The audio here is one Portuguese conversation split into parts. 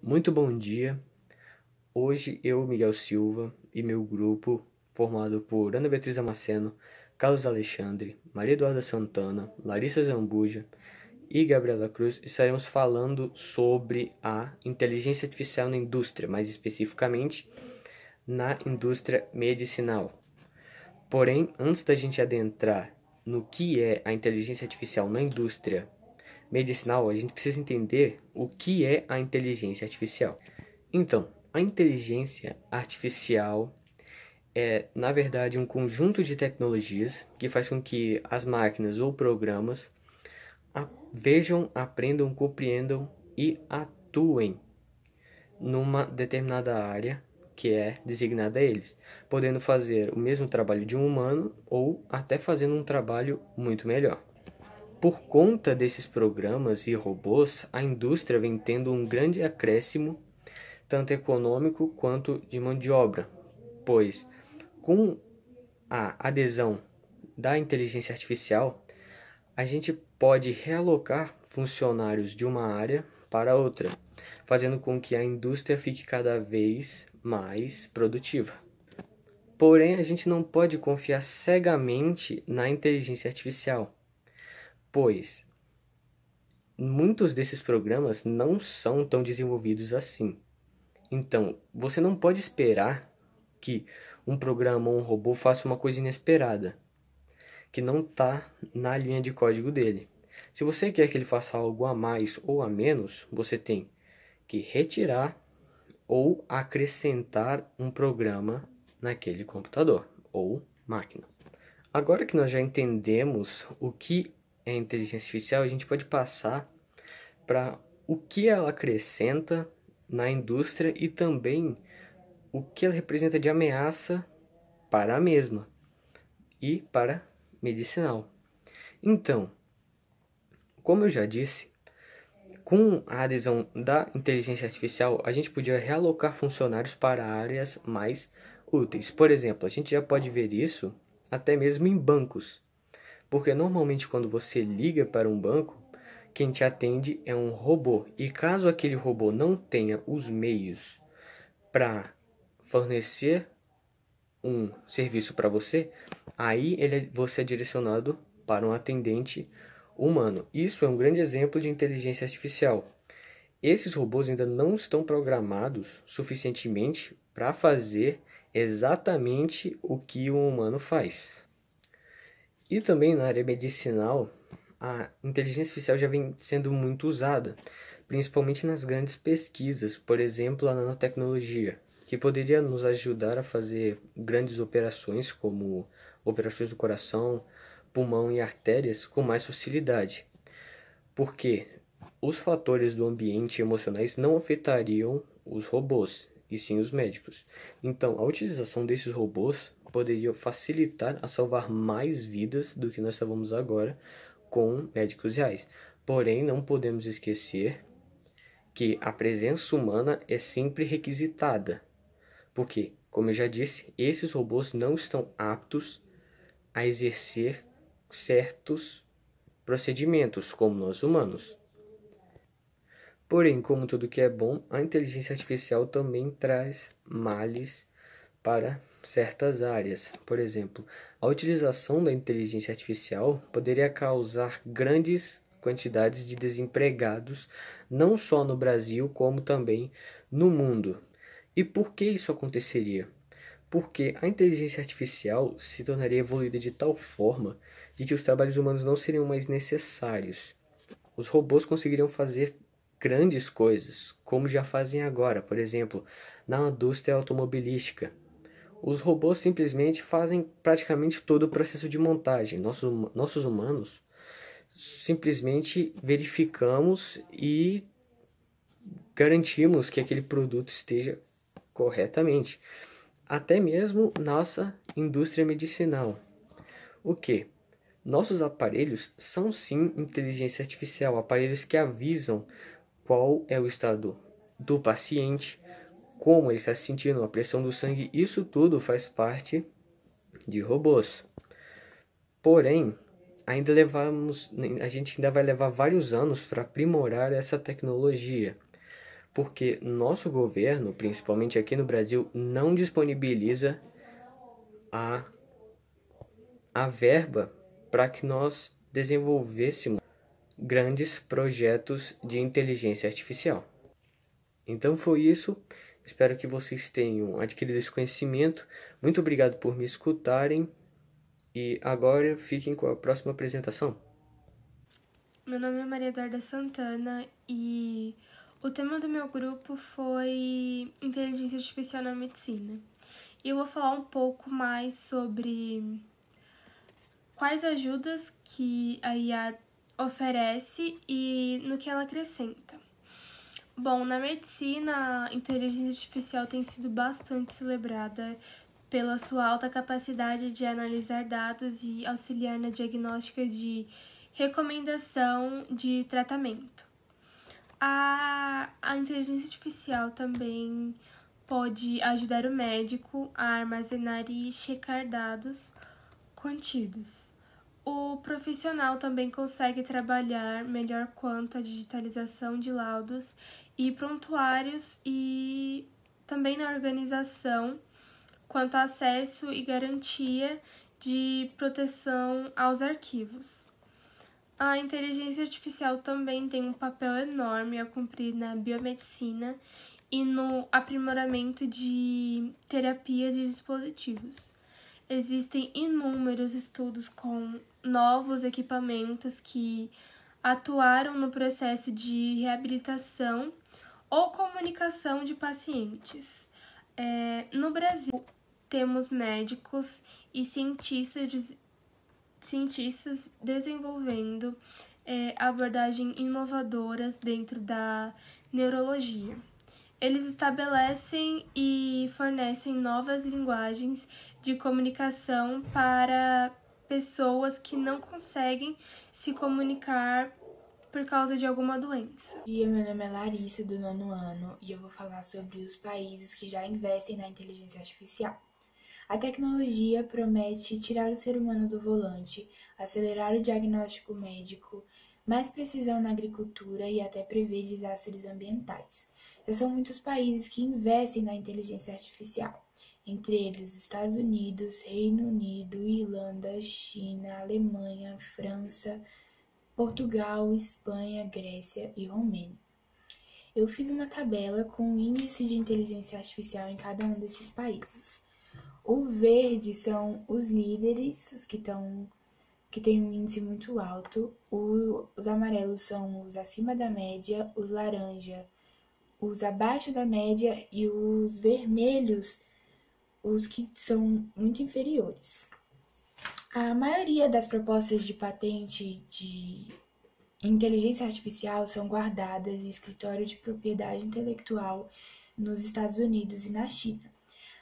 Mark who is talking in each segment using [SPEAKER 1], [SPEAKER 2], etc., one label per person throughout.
[SPEAKER 1] Muito bom dia. Hoje eu, Miguel Silva, e meu grupo, formado por Ana Beatriz Damasceno, Carlos Alexandre, Maria Eduarda Santana, Larissa Zambuja e Gabriela Cruz, estaremos falando sobre a inteligência artificial na indústria, mais especificamente na indústria medicinal. Porém, antes da gente adentrar no que é a inteligência artificial na indústria medicinal, a gente precisa entender o que é a inteligência artificial. Então, a inteligência artificial é, na verdade, um conjunto de tecnologias que faz com que as máquinas ou programas vejam, aprendam, compreendam e atuem numa determinada área que é designada a eles, podendo fazer o mesmo trabalho de um humano ou até fazendo um trabalho muito melhor. Por conta desses programas e robôs, a indústria vem tendo um grande acréscimo, tanto econômico quanto de mão de obra, pois com a adesão da inteligência artificial, a gente pode realocar funcionários de uma área para outra, fazendo com que a indústria fique cada vez mais produtiva. Porém, a gente não pode confiar cegamente na inteligência artificial, pois muitos desses programas não são tão desenvolvidos assim. Então, você não pode esperar que um programa ou um robô faça uma coisa inesperada, que não está na linha de código dele. Se você quer que ele faça algo a mais ou a menos, você tem que retirar ou acrescentar um programa naquele computador ou máquina. Agora que nós já entendemos o que é inteligência artificial, a gente pode passar para o que ela acrescenta na indústria e também o que ela representa de ameaça para a mesma e para medicinal. Então, como eu já disse, com a adesão da inteligência artificial, a gente podia realocar funcionários para áreas mais úteis. Por exemplo, a gente já pode ver isso até mesmo em bancos, porque normalmente quando você liga para um banco, quem te atende é um robô. E caso aquele robô não tenha os meios para fornecer um serviço para você, aí você é direcionado para um atendente humano. Isso é um grande exemplo de inteligência artificial. Esses robôs ainda não estão programados suficientemente para fazer exatamente o que um humano faz. E também na área medicinal, a inteligência artificial já vem sendo muito usada, principalmente nas grandes pesquisas, por exemplo, a nanotecnologia, que poderia nos ajudar a fazer grandes operações, como operações do coração, pulmão e artérias, com mais facilidade. Porque os fatores do ambiente emocionais não afetariam os robôs, e sim os médicos. Então, a utilização desses robôs poderia facilitar a salvar mais vidas do que nós salvamos agora com médicos reais. Porém, não podemos esquecer que a presença humana é sempre requisitada. Porque, como eu já disse, esses robôs não estão aptos a exercer certos procedimentos, como nós humanos. Porém, como tudo que é bom, a inteligência artificial também traz males para certas áreas. Por exemplo, a utilização da inteligência artificial poderia causar grandes quantidades de desempregados, não só no Brasil, como também no mundo. E por que isso aconteceria? Porque a inteligência artificial se tornaria evoluída de tal forma de que os trabalhos humanos não seriam mais necessários. Os robôs conseguiriam fazer grandes coisas, como já fazem agora, por exemplo, na indústria automobilística. Os robôs simplesmente fazem praticamente todo o processo de montagem. Nossos humanos simplesmente verificamos e garantimos que aquele produto esteja corretamente. Até mesmo nossa indústria medicinal. O que? Nossos aparelhos são sim inteligência artificial, aparelhos que avisam qual é o estado do paciente, como ele está se sentindo, a pressão do sangue, isso tudo faz parte de robôs. Porém, a gente ainda vai levar vários anos para aprimorar essa tecnologia, porque nosso governo, principalmente aqui no Brasil, não disponibiliza a verba para que nós desenvolvêssemos grandes projetos de inteligência artificial. Então foi isso. Espero que vocês tenham adquirido esse conhecimento. Muito obrigado por me escutarem. E agora fiquem com a próxima apresentação.
[SPEAKER 2] Meu nome é Maria Eduarda Santana e o tema do meu grupo foi Inteligência Artificial na Medicina. E eu vou falar um pouco mais sobre quais ajudas que a IA oferece e no que ela acrescenta. Bom, na medicina, a inteligência artificial tem sido bastante celebrada pela sua alta capacidade de analisar dados e auxiliar na diagnóstica de recomendação de tratamento. A inteligência artificial também pode ajudar o médico a armazenar e checar dados contidos. O profissional também consegue trabalhar melhor quanto à digitalização de laudos e prontuários e também na organização quanto ao acesso e garantia de proteção aos arquivos. A inteligência artificial também tem um papel enorme a cumprir na biomedicina e no aprimoramento de terapias e dispositivos. Existem inúmeros estudos com novos equipamentos que atuaram no processo de reabilitação ou comunicação de pacientes. No Brasil, temos médicos e cientistas desenvolvendo abordagens inovadoras dentro da neurologia. Eles estabelecem e fornecem novas linguagens de comunicação para pessoas que não conseguem se comunicar por causa de alguma doença.
[SPEAKER 3] Bom dia, meu nome é Larissa, do 9º ano, e eu vou falar sobre os países que já investem na inteligência artificial. A tecnologia promete tirar o ser humano do volante, acelerar o diagnóstico médico, mais precisão na agricultura e até prever desastres ambientais. Já são muitos países que investem na inteligência artificial, entre eles Estados Unidos, Reino Unido, Irlanda, China, Alemanha, França, Portugal, Espanha, Grécia e Romênia. Eu fiz uma tabela com o índice de inteligência artificial em cada um desses países. O verde são os líderes, os que têm um índice muito alto. Os amarelos são os acima da média, os laranja, os abaixo da média e os vermelhos, os que são muito inferiores. A maioria das propostas de patente de inteligência artificial são guardadas em escritório de propriedade intelectual nos Estados Unidos e na China.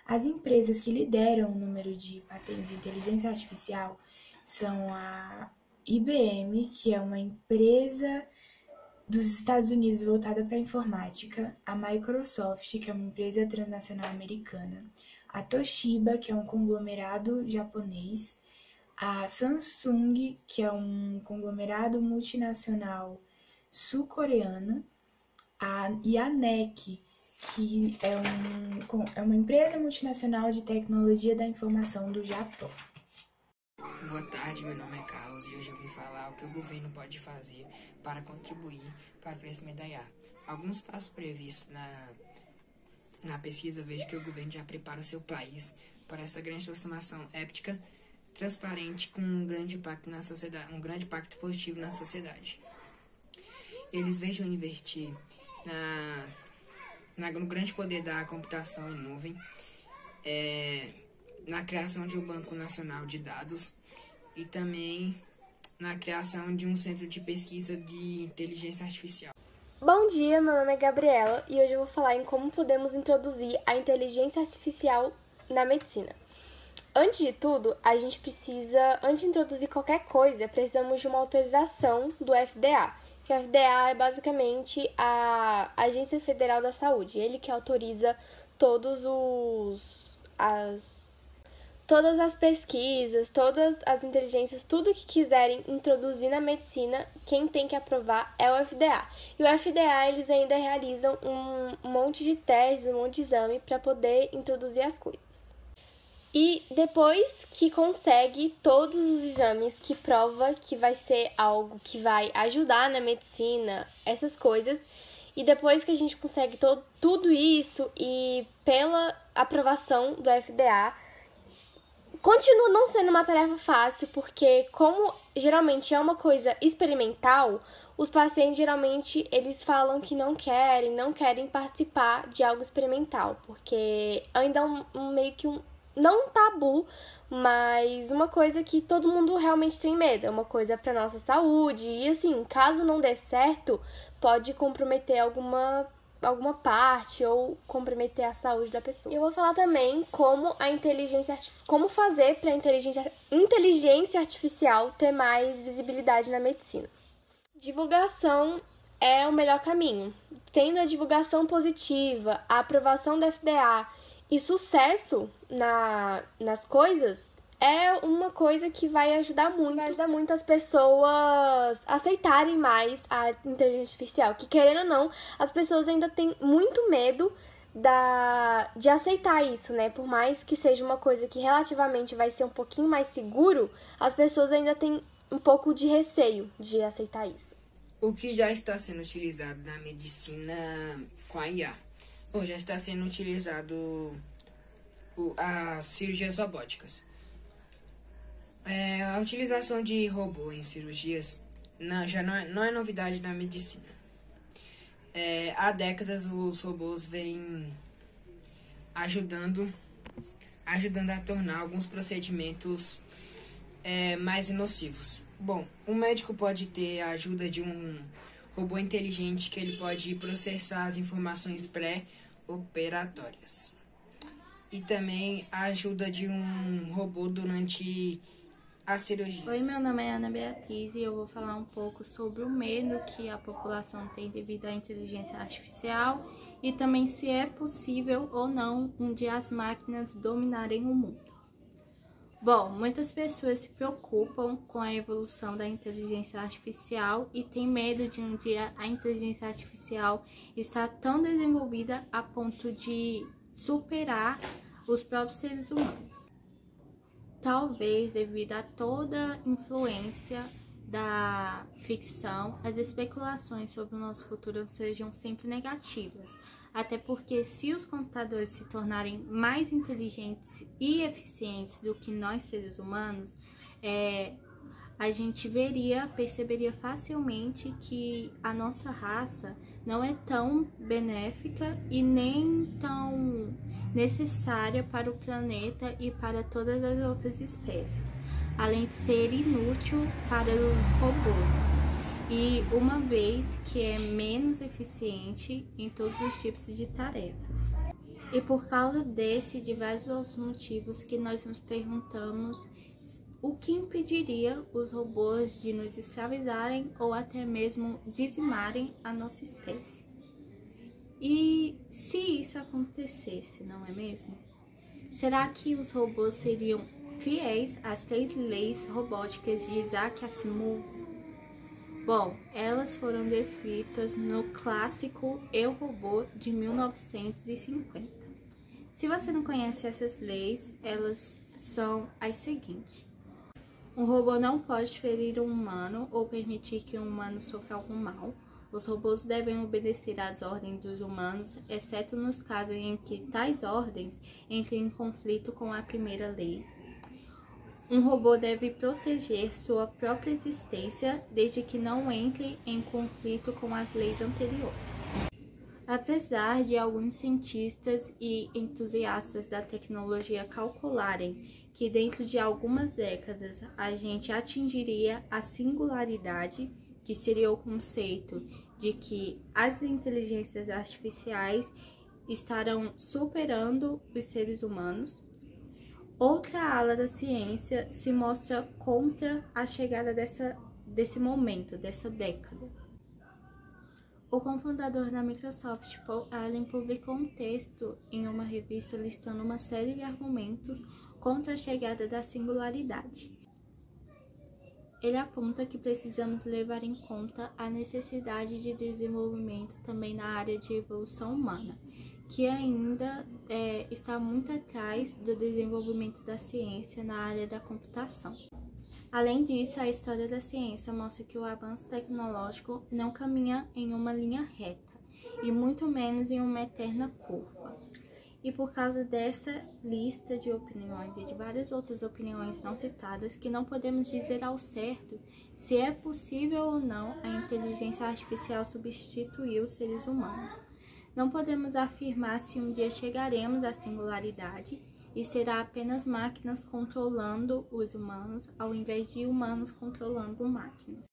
[SPEAKER 3] As empresas que lideram o número de patentes de inteligência artificial são a IBM, que é uma empresa dos Estados Unidos voltada para a informática, a Microsoft, que é uma empresa transnacional americana, a Toshiba, que é um conglomerado japonês, a Samsung, que é um conglomerado multinacional sul-coreano, e a NEC, que é uma empresa multinacional de tecnologia da informação do Japão.
[SPEAKER 4] Boa tarde, meu nome é Carlos e hoje eu vim falar o que o governo pode fazer para contribuir para o crescimento da IA. Alguns passos previstos na pesquisa, eu vejo que o governo já prepara o seu país para essa grande transformação ética, transparente, com um grande impacto na sociedade, um grande impacto positivo na sociedade. Eles vejam investir no grande poder da computação em nuvem, na criação de um banco nacional de dados e também na criação de um centro de pesquisa de inteligência artificial.
[SPEAKER 5] Bom dia, meu nome é Gabriela e hoje eu vou falar em como podemos introduzir a inteligência artificial na medicina. Antes de tudo, antes de introduzir qualquer coisa, precisamos de uma autorização do FDA, que o FDA é basicamente a Agência Federal da Saúde, ele que autoriza todos todas as pesquisas, todas as inteligências, tudo que quiserem introduzir na medicina, quem tem que aprovar é o FDA. E o FDA, eles ainda realizam um monte de testes, um monte de exame para poder introduzir as coisas. E depois que consegue todos os exames que prova que vai ser algo que vai ajudar na medicina, essas coisas, e depois que a gente consegue tudo isso e pela aprovação do FDA, continua não sendo uma tarefa fácil, porque como geralmente é uma coisa experimental, os pacientes geralmente eles falam que não querem participar de algo experimental, porque ainda é meio que não um tabu, mas uma coisa que todo mundo realmente tem medo, é uma coisa para nossa saúde, e assim, caso não dê certo, pode comprometer alguma parte ou comprometer a saúde da pessoa. Eu vou falar também como fazer para a inteligência artificial ter mais visibilidade na medicina. Divulgação é o melhor caminho. Tendo a divulgação positiva, a aprovação da FDA e sucesso nas coisas, é uma coisa que vai ajudar muito as pessoas aceitarem mais a inteligência artificial. Que, querendo ou não, as pessoas ainda têm muito medo de aceitar isso, né? Por mais que seja uma coisa que relativamente vai ser um pouquinho mais seguro, as pessoas ainda têm um pouco de receio de aceitar isso.
[SPEAKER 4] O que já está sendo utilizado na medicina com a IA? Bom, já está sendo utilizado as cirurgias robóticas. A utilização de robô em cirurgias já não é novidade na medicina. Há décadas os robôs vêm ajudando a tornar alguns procedimentos mais nocivos. Bom, um médico pode ter a ajuda de um robô inteligente que ele pode processar as informações pré-operatórias. E também a ajuda de um robô durante as cirurgias.
[SPEAKER 6] Oi, meu nome é Ana Beatriz e eu vou falar um pouco sobre o medo que a população tem devido à inteligência artificial e também se é possível ou não um dia as máquinas dominarem o mundo. Bom, muitas pessoas se preocupam com a evolução da inteligência artificial e têm medo de um dia a inteligência artificial estar tão desenvolvida a ponto de superar os próprios seres humanos. Talvez devido a toda a influência da ficção, as especulações sobre o nosso futuro sejam sempre negativas. Até porque se os computadores se tornarem mais inteligentes e eficientes do que nós seres humanos, a gente perceberia facilmente que a nossa raça não é tão benéfica e nem tão necessária para o planeta e para todas as outras espécies, além de ser inútil para os robôs, e uma vez que é menos eficiente em todos os tipos de tarefas. E por causa desse e diversos outros motivos que nós nos perguntamos o que impediria os robôs de nos escravizarem ou até mesmo dizimarem a nossa espécie. E se isso acontecesse, não é mesmo? Será que os robôs seriam fiéis às 3 leis robóticas de Isaac Asimov? Bom, elas foram descritas no clássico Eu, Robô, de 1950. Se você não conhece essas leis, elas são as seguintes. Um robô não pode ferir um humano ou permitir que um humano sofra algum mal. Os robôs devem obedecer às ordens dos humanos, exceto nos casos em que tais ordens entrem em conflito com a primeira lei. Um robô deve proteger sua própria existência, desde que não entre em conflito com as leis anteriores. Apesar de alguns cientistas e entusiastas da tecnologia calcularem que dentro de algumas décadas a gente atingiria a singularidade, que seria o conceito de que as inteligências artificiais estarão superando os seres humanos, outra ala da ciência se mostra contra a chegada desse momento, dessa década. O cofundador da Microsoft, Paul Allen, publicou um texto em uma revista listando uma série de argumentos contra a chegada da singularidade. Ele aponta que precisamos levar em conta a necessidade de desenvolvimento também na área de evolução humana, que ainda está muito atrás do desenvolvimento da ciência na área da computação. Além disso, a história da ciência mostra que o avanço tecnológico não caminha em uma linha reta, e muito menos em uma eterna curva. E por causa dessa lista de opiniões e de várias outras opiniões não citadas, que não podemos dizer ao certo se é possível ou não a inteligência artificial substituir os seres humanos. Não podemos afirmar se um dia chegaremos à singularidade e será apenas máquinas controlando os humanos, ao invés de humanos controlando máquinas.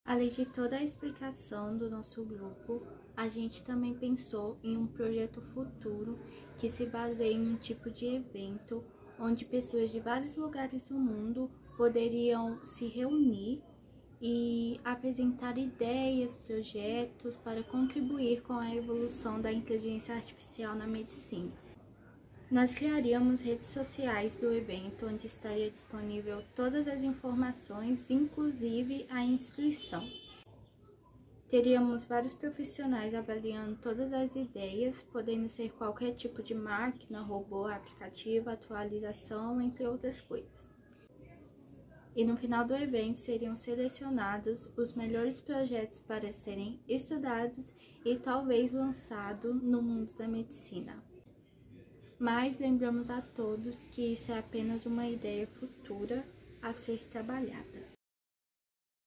[SPEAKER 6] Além de toda a explicação do nosso grupo, a gente também pensou em um projeto futuro que se baseia em um tipo de evento onde pessoas de vários lugares do mundo poderiam se reunir e apresentar ideias, projetos para contribuir com a evolução da inteligência artificial na medicina. Nós criaríamos redes sociais do evento, onde estaria disponível todas as informações, inclusive a inscrição. Teríamos vários profissionais avaliando todas as ideias, podendo ser qualquer tipo de máquina, robô, aplicativo, atualização, entre outras coisas. E no final do evento seriam selecionados os melhores projetos para serem estudados e talvez lançados no mundo da medicina. Mas lembramos a todos que isso é apenas uma ideia futura a ser trabalhada.